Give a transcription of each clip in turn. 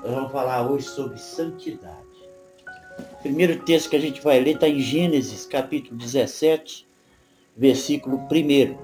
Nós vamos falar hoje sobre santidade. O primeiro texto que a gente vai ler está em Gênesis, capítulo 17, versículo 1.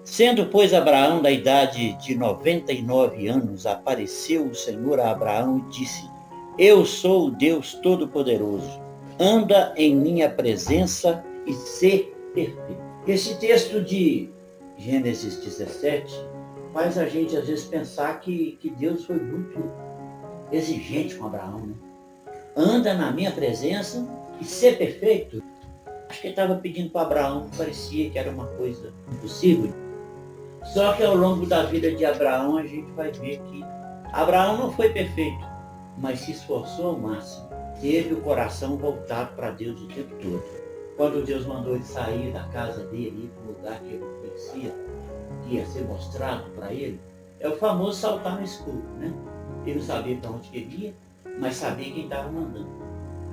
Sendo, pois, Abraão da idade de 99 anos, apareceu o Senhor a Abraão e disse: Eu sou o Deus Todo-Poderoso. Anda em minha presença e sê perfeito. Esse texto de Gênesis 17 faz a gente, às vezes, pensar que Deus foi muito exigente com Abraão, né? Anda na minha presença e ser perfeito. Acho que ele estava pedindo para Abraão, parecia que era uma coisa impossível. Só que ao longo da vida de Abraão, a gente vai ver que Abraão não foi perfeito, mas se esforçou ao máximo. Teve o coração voltado para Deus o tempo todo. Quando Deus mandou ele sair da casa dele, ir para um lugar que ele não conhecia, que ia ser mostrado para ele, é o famoso saltar no escuro, né? Ele não sabia para onde ele ia, mas sabia quem estava mandando.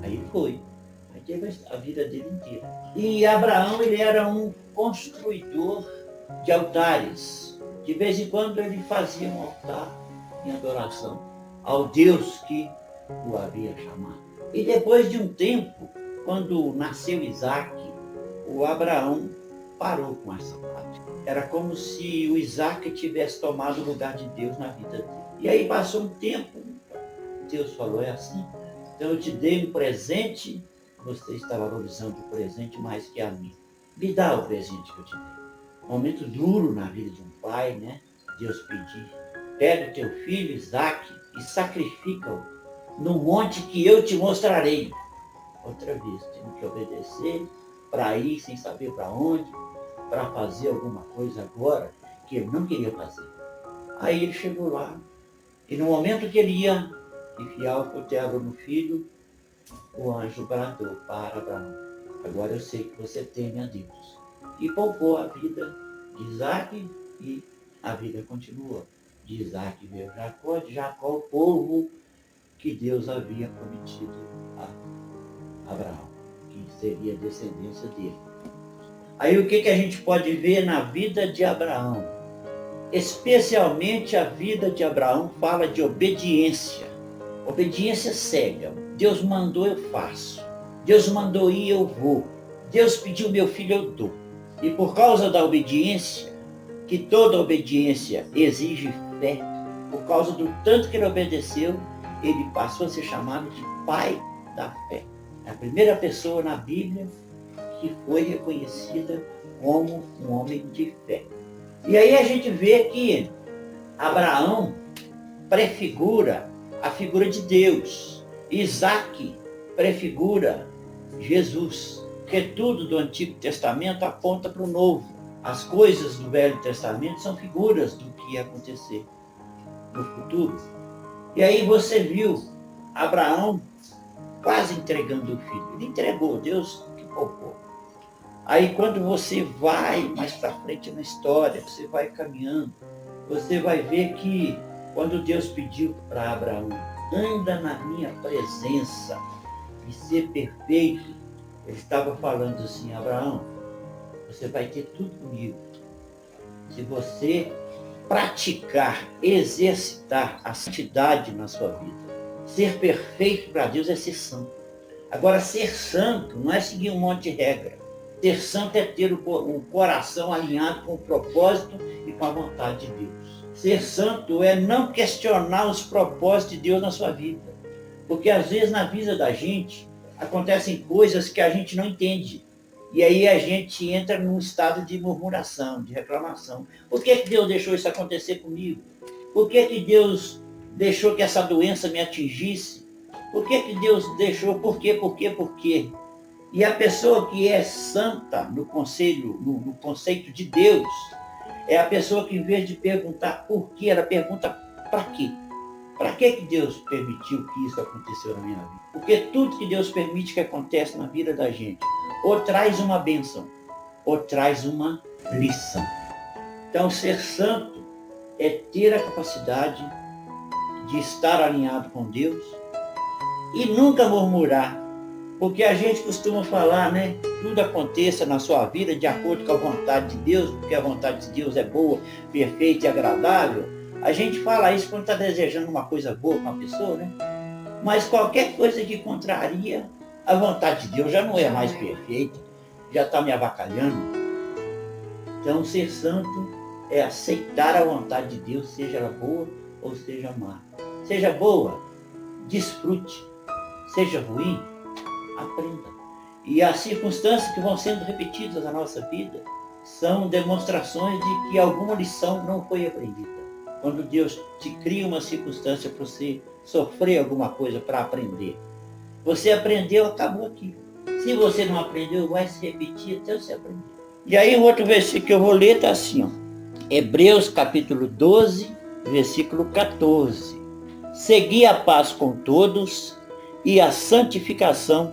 Aí ele foi. Aí teve a vida dele inteira. E Abraão, ele era um construidor de altares. De vez em quando ele fazia um altar em adoração ao Deus que o havia chamado. E depois de um tempo, quando nasceu Isaac, o Abraão parou com essa prática. Era como se o Isaac tivesse tomado o lugar de Deus na vida dele. E aí passou um tempo, Deus falou, é assim, então eu te dei um presente, você está valorizando o presente mais que a mim. Me dá o presente que eu te dei. Momento duro na vida de um pai, né? Deus pedir, pega o teu filho Isaac e sacrifica-o no monte que eu te mostrarei. Outra vez, tive que obedecer para ir sem saber para onde, para fazer alguma coisa agora que ele não queria fazer. Aí ele chegou lá e no momento que ele ia enfiar o cutelo no filho, o anjo bradou para Abraão: agora eu sei que você teme a Deus. E poupou a vida de Isaac e a vida continuou. De Isaac veio Jacó, de Jacó o povo que Deus havia prometido a Abraão, que seria a descendência dele. Aí o que a gente pode ver na vida de Abraão? Especialmente a vida de Abraão fala de obediência. Obediência cega. Deus mandou, eu faço. Deus mandou ir, eu vou. Deus pediu meu filho, eu dou. E por causa da obediência, que toda obediência exige fé, por causa do tanto que ele obedeceu, ele passou a ser chamado de pai da fé. É a primeira pessoa na Bíblia que foi reconhecida como um homem de fé. E aí a gente vê que Abraão prefigura a figura de Deus. Isaac prefigura Jesus. Porque tudo do Antigo Testamento aponta para o Novo. As coisas do Velho Testamento são figuras do que ia acontecer no futuro. E aí você viu Abraão quase entregando o filho. Ele entregou, Deus que poupou. Aí quando você vai mais para frente na história, você vai caminhando, você vai ver que quando Deus pediu para Abraão: anda na minha presença e ser perfeito, ele estava falando assim: Abraão, você vai ter tudo comigo se você praticar, exercitar a santidade na sua vida. Ser perfeito para Deus é ser santo. Agora, ser santo não é seguir um monte de regra. Ser santo é ter o coração alinhado com o propósito e com a vontade de Deus. Ser santo é não questionar os propósitos de Deus na sua vida. Porque às vezes na vida da gente acontecem coisas que a gente não entende. E aí a gente entra num estado de murmuração, de reclamação. Por que Deus deixou isso acontecer comigo? Por que Deus deixou que essa doença me atingisse? Por que Deus deixou? Por quê? E a pessoa que é santa no conceito de Deus, é a pessoa que, em vez de perguntar por quê, ela pergunta para quê? Para que Deus permitiu que isso aconteceu na minha vida? Porque tudo que Deus permite que acontece na vida da gente, ou traz uma bênção, ou traz uma lição. Então, ser santo é ter a capacidade de estar alinhado com Deus e nunca murmurar. Porque a gente costuma falar, né? Tudo aconteça na sua vida de acordo com a vontade de Deus, porque a vontade de Deus é boa, perfeita e agradável. A gente fala isso quando está desejando uma coisa boa para uma pessoa, né? Mas qualquer coisa que contraria a vontade de Deus já não é mais perfeita, já está me avacalhando. Então, ser santo é aceitar a vontade de Deus, seja ela boa ou seja má. Seja boa, desfrute. Seja ruim, aprenda. E as circunstâncias que vão sendo repetidas na nossa vida são demonstrações de que alguma lição não foi aprendida. Quando Deus te cria uma circunstância para você sofrer alguma coisa para aprender. Você aprendeu, acabou aqui. Se você não aprendeu, vai se repetir até você aprender. E aí o outro versículo que eu vou ler está assim, ó. Hebreus capítulo 12, versículo 14. Segui a paz com todos e a santificação,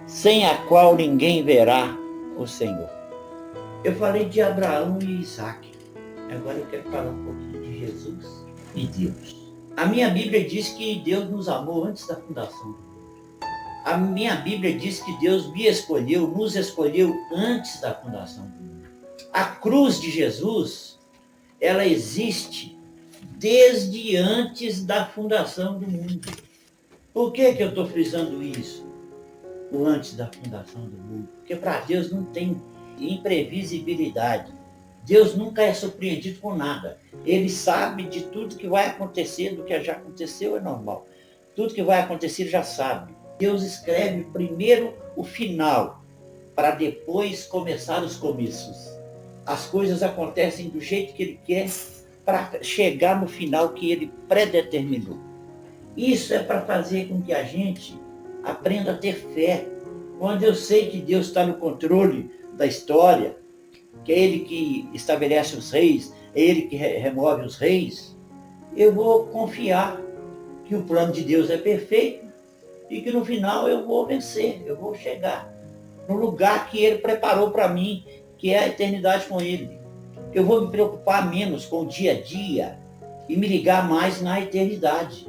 sem a qual ninguém verá o Senhor. Eu falei de Abraão e Isaac. Agora eu quero falar um pouquinho de Jesus e Deus. A minha Bíblia diz que Deus nos amou antes da fundação do mundo. A minha Bíblia diz que Deus me escolheu, nos escolheu antes da fundação do mundo. A cruz de Jesus, ela existe desde antes da fundação do mundo. Por que eu estou frisando isso? O antes da fundação do mundo. Porque para Deus não tem imprevisibilidade. Deus nunca é surpreendido com nada. Ele sabe de tudo que vai acontecer, do que já aconteceu é normal. Tudo que vai acontecer ele já sabe. Deus escreve primeiro o final, para depois começar os começos. As coisas acontecem do jeito que ele quer, para chegar no final que ele predeterminou. Isso é para fazer com que a gente aprenda a ter fé. Quando eu sei que Deus está no controle da história, que é Ele que estabelece os reis, é Ele que remove os reis, eu vou confiar que o plano de Deus é perfeito e que no final eu vou vencer, eu vou chegar no lugar que Ele preparou para mim, que é a eternidade com Ele. Eu vou me preocupar menos com o dia a dia e me ligar mais na eternidade.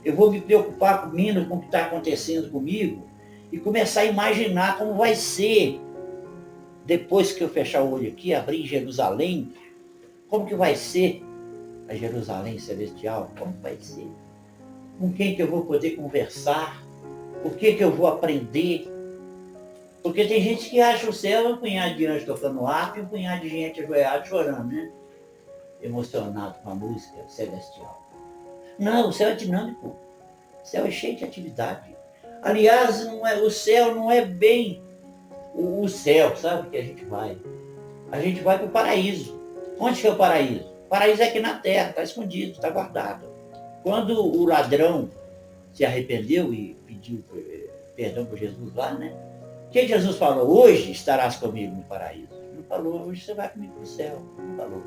Eu vou me preocupar menos com o que está acontecendo comigo e começar a imaginar como vai ser depois que eu fechar o olho aqui, abrir em Jerusalém, como que vai ser a Jerusalém celestial? Como vai ser? Com quem que eu vou poder conversar? O que eu vou aprender? Porque tem gente que acha o céu um punhado de anjos tocando harpa e um punhado de gente ajoelhada chorando, né? Emocionado com a música celestial. Não, o céu é dinâmico. O céu é cheio de atividade. Aliás, o céu não é bem o céu, sabe, que a gente vai. A gente vai para o paraíso. Onde que é o paraíso? O paraíso é aqui na terra, está escondido, está guardado. Quando o ladrão se arrependeu e pediu perdão por Jesus lá, né? O que Jesus falou? Hoje estarás comigo no paraíso. Não falou, hoje você vai comigo para o céu. Não falou.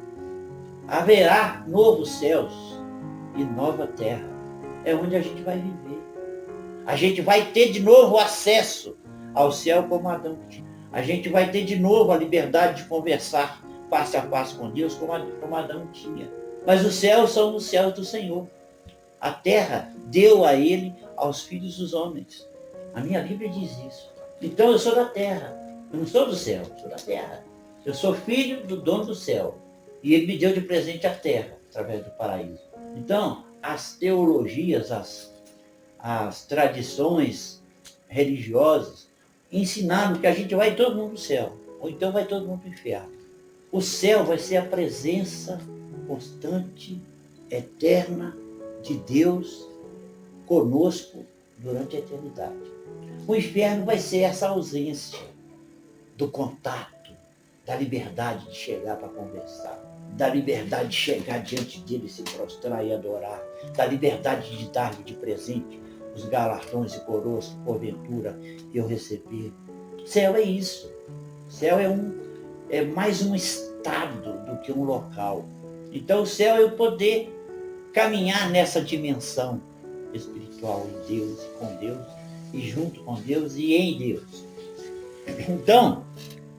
Haverá novos céus e nova terra. É onde a gente vai viver. A gente vai ter de novo acesso ao céu como Adão tinha. A gente vai ter de novo a liberdade de conversar face a face com Deus como Adão tinha. Mas os céus são os céus do Senhor. A terra deu a ele aos filhos dos homens. A minha Bíblia diz isso. Então eu sou da terra. Eu não sou do céu, eu sou da terra. Eu sou filho do dono do céu. E ele me deu de presente a terra, através do paraíso. Então, as teologias, as tradições religiosas ensinaram que a gente vai todo mundo para o céu, ou então vai todo mundo para o inferno. O céu vai ser a presença constante, eterna de Deus conosco durante a eternidade. O inferno vai ser essa ausência do contato, da liberdade de chegar para conversar, da liberdade de chegar diante dele, se prostrar e adorar, da liberdade de dar-lhe de presente os galardões e coroas que porventura eu receber. Céu é isso. Céu é mais um estado do que um local. Então o céu é eu poder caminhar nessa dimensão espiritual em Deus e com Deus, e junto com Deus e em Deus. Então,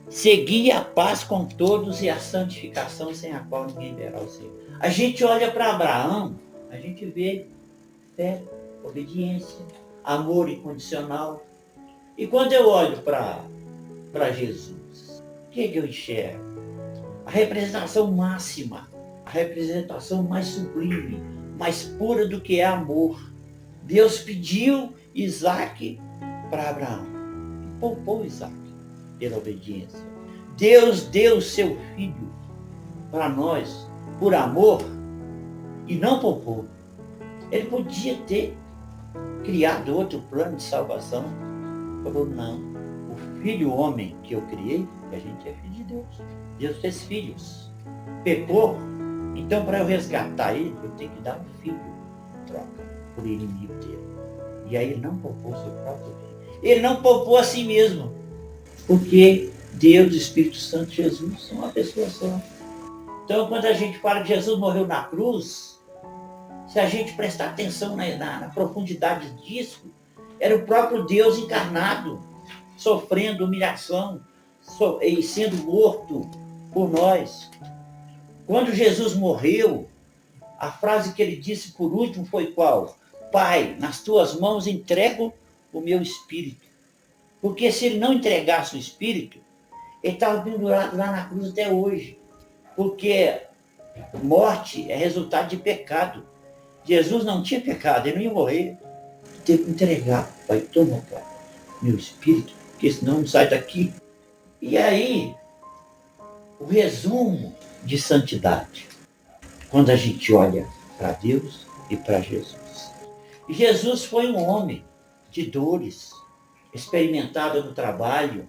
seguir a paz com todos e a santificação sem a qual ninguém verá o Senhor. A gente olha para Abraão, a gente vê fé, obediência, amor incondicional. E quando eu olho para Jesus, o que eu enxergo? A representação máxima, a representação mais sublime, mais pura do que é amor. Deus pediu Isaac para Abraão e poupou Isaac pela obediência. Deus deu seu filho para nós por amor e não poupou. Ele podia ter criado outro plano de salvação. Falou, não, o filho homem que eu criei, que a gente é filho de Deus. Deus fez filhos. Pecou, então para eu resgatar ele, eu tenho que dar um filho em troca por inimigo dele. E aí ele não poupou seu próprio filho. Ele não poupou a si mesmo. Porque Deus, Espírito Santo, Jesus são uma pessoa só. Então quando a gente fala que Jesus morreu na cruz, se a gente prestar atenção na profundidade disso, era o próprio Deus encarnado, sofrendo humilhação e sendo morto por nós. Quando Jesus morreu, a frase que ele disse por último foi qual? Pai, nas tuas mãos entrego o meu espírito. Porque se ele não entregasse o espírito, ele estava pendurado lá na cruz até hoje. Porque morte é resultado de pecado. Jesus não tinha pecado, ele não ia morrer. Teve que entregar. Pai, toma, Pai, meu espírito, porque senão não sai daqui. E aí, o resumo de santidade, quando a gente olha para Deus e para Jesus. Jesus foi um homem de dores, experimentado no trabalho,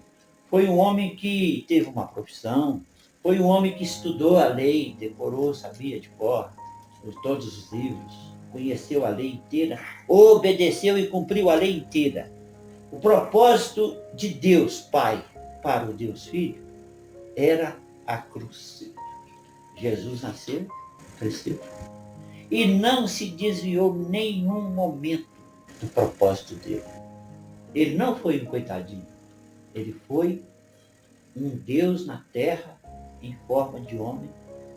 foi um homem que teve uma profissão, foi um homem que estudou a lei, decorou, sabia de cor, todos os livros, conheceu a lei inteira, obedeceu e cumpriu a lei inteira. O propósito de Deus Pai para o Deus Filho era a cruz. Jesus nasceu, cresceu e não se desviou nenhum momento do propósito dele. Ele não foi um coitadinho, ele foi um Deus na terra em forma de homem,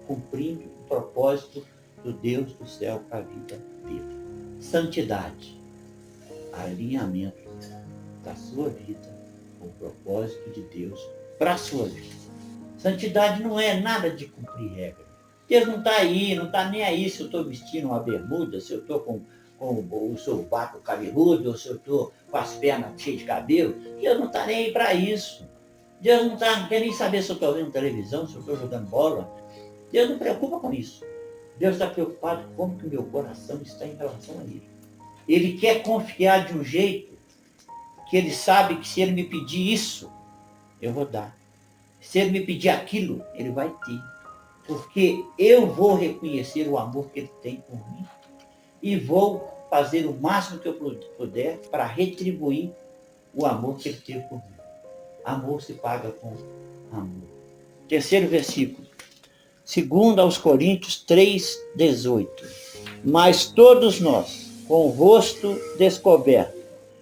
cumprindo o propósito do Deus do céu para a vida dele. Santidade, alinhamento da sua vida com o propósito de Deus para a sua vida. Santidade não é nada de cumprir regra. Deus não está aí, não está nem aí se eu estou vestindo uma bermuda, se eu estou com o sovaco cabeludo, ou se eu estou com as pernas cheias de cabelo. Deus não está nem aí para isso. Deus não quer nem saber se eu estou vendo televisão, se eu estou jogando bola. Deus não preocupa com isso. Deus está preocupado com como que o meu coração está em relação a Ele. Ele quer confiar de um jeito que Ele sabe que se Ele me pedir isso, eu vou dar. Se Ele me pedir aquilo, Ele vai ter. Porque eu vou reconhecer o amor que Ele tem por mim e vou fazer o máximo que eu puder para retribuir o amor que Ele teve por mim. Amor se paga com amor. Terceiro versículo. Segundo aos Coríntios 3:18. Mas todos nós, com o rosto descoberto,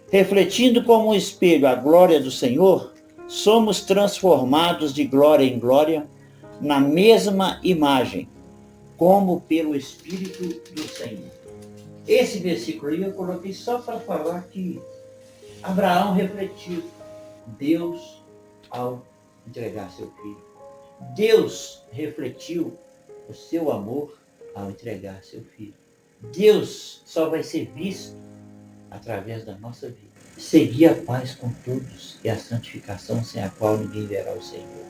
refletindo como um espelho a glória do Senhor, somos transformados de glória em glória na mesma imagem, como pelo Espírito do Senhor. Esse versículo aí eu coloquei só para falar que Abraão refletiu Deus ao entregar seu filho. Deus refletiu o seu amor ao entregar seu filho. Deus só vai ser visto através da nossa vida. Seguir a paz com todos e a santificação sem a qual ninguém verá o Senhor.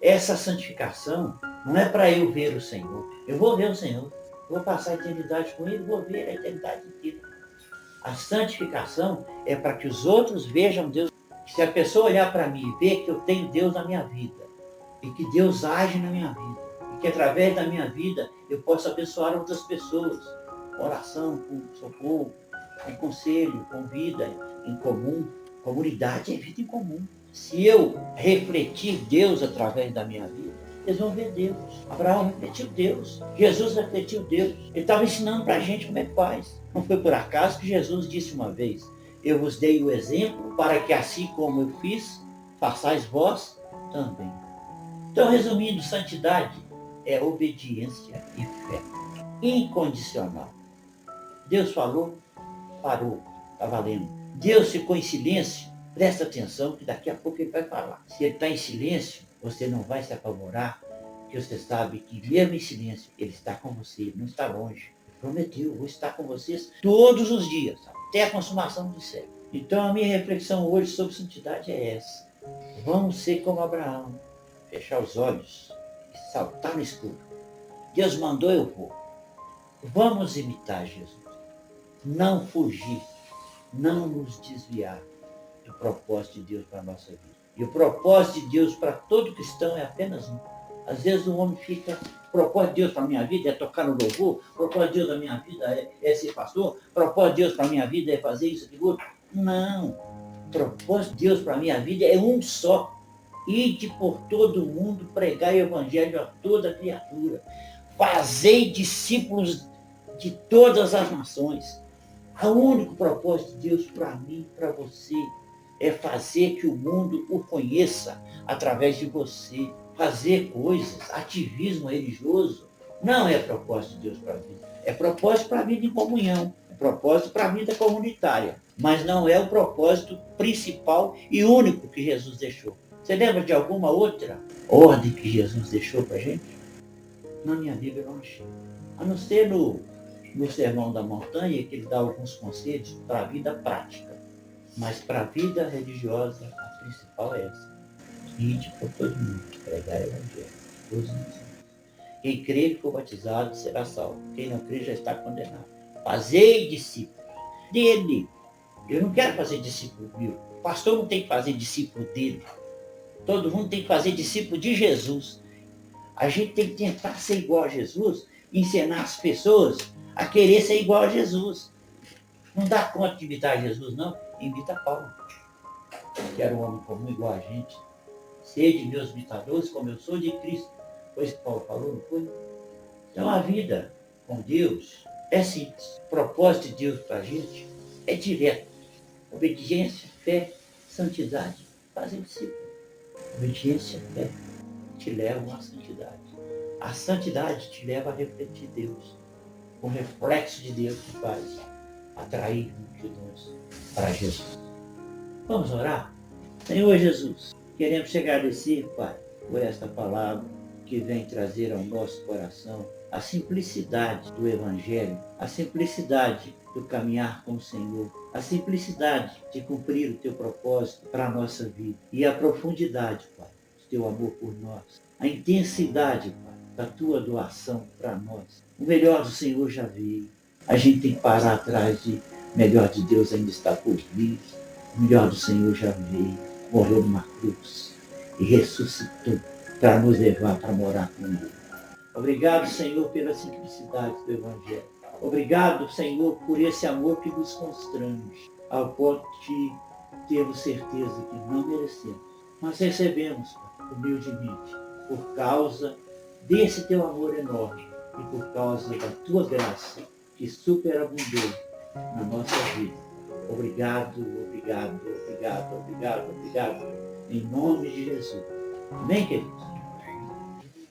Essa santificação não é para eu ver o Senhor. Eu vou ver o Senhor. Vou passar a eternidade com Ele, vou ver a eternidade inteira. A santificação é para que os outros vejam Deus. Se a pessoa olhar para mim e ver que eu tenho Deus na minha vida, e que Deus age na minha vida, e que através da minha vida eu posso abençoar outras pessoas, com oração, com socorro, com conselho, com vida em comum. Comunidade é vida em comum. Se eu refletir Deus através da minha vida, eles vão ver Deus. Abraão refletiu Deus. Jesus refletiu Deus. Ele estava ensinando para a gente como é que faz. Não foi por acaso que Jesus disse uma vez: eu vos dei o exemplo para que assim como eu fiz, façais vós também. Então, resumindo, santidade é obediência e fé. Incondicional. Deus falou, parou, está valendo. Deus ficou em silêncio, presta atenção que daqui a pouco Ele vai falar. Se Ele está em silêncio, você não vai se apavorar, Porque você sabe que mesmo em silêncio, Ele está com você, Ele não está longe. Ele prometeu, vou estar com vocês todos os dias, até a consumação do século. Então a minha reflexão hoje sobre santidade é essa. Vamos ser como Abraão, fechar os olhos e saltar no escuro. Deus mandou, eu vou. Vamos imitar Jesus. Não fugir, não nos desviar do propósito de Deus para a nossa vida. E o propósito de Deus para todo cristão é apenas um. Às vezes o homem fica, o propósito de Deus para a minha vida é tocar no louvor, o propósito de Deus da minha vida é ser pastor, o propósito de Deus para a minha vida é fazer isso, aquilo outro. Não. O propósito de Deus para a minha vida é um só. Ide por todo mundo, pregar o evangelho a toda criatura. Fazei discípulos de todas as nações. O único propósito de Deus para mim, para você, é fazer que o mundo o conheça através de você. Fazer coisas, ativismo religioso, não é propósito de Deus para a vida. É propósito para a vida em comunhão, é propósito para a vida comunitária, mas não é o propósito principal e único que Jesus deixou. Você lembra de alguma outra ordem que Jesus deixou para a gente? Na minha Bíblia eu não achei. A não ser no Sermão da Montanha, que ele dá alguns conselhos para a vida prática. Mas para a vida religiosa, a principal é essa. Ide por todo mundo, pregar o evangelho. Todos os dias. Quem crer e for batizado será salvo. Quem não crer já está condenado. Fazei discípulos dele. Eu não quero fazer discípulo meu. O pastor não tem que fazer discípulo dele. Todo mundo tem que fazer discípulo de Jesus. A gente tem que tentar ser igual a Jesus, ensinar as pessoas a querer ser igual a Jesus. Não dá conta de imitar Jesus, não. Imita Paulo, que era um homem comum igual a gente. Sede meus imitadores, como eu sou de Cristo. Foi isso que Paulo falou, não foi? Então a vida com Deus é simples. O propósito de Deus para a gente é direto. Obediência, fé, santidade. Fazer discípulo. Obediência, fé te levam à santidade. A santidade te leva a refletir Deus. O reflexo de Deus te faz atrair multidões para Jesus. Vamos orar? Senhor Jesus, queremos te agradecer, Pai, por esta palavra que vem trazer ao nosso coração a simplicidade do Evangelho, a simplicidade do caminhar com o Senhor, a simplicidade de cumprir o teu propósito para a nossa vida e a profundidade, Pai, do teu amor por nós, a intensidade, Pai, da tua doação para nós. O melhor do Senhor já veio. A gente tem que parar atrás de melhor de Deus ainda está por vir. O melhor do Senhor já veio, morreu numa cruz e ressuscitou para nos levar para morar com Ele. Obrigado, Senhor, pela simplicidade do Evangelho. Obrigado, Senhor, por esse amor que nos constrange, ao ponto de termos certeza que não merecemos, mas recebemos humildemente, por causa desse teu amor enorme e por causa da tua graça que superabundou na nossa vida. Obrigado, obrigado, obrigado, obrigado, obrigado. Em nome de Jesus. Amém, queridos?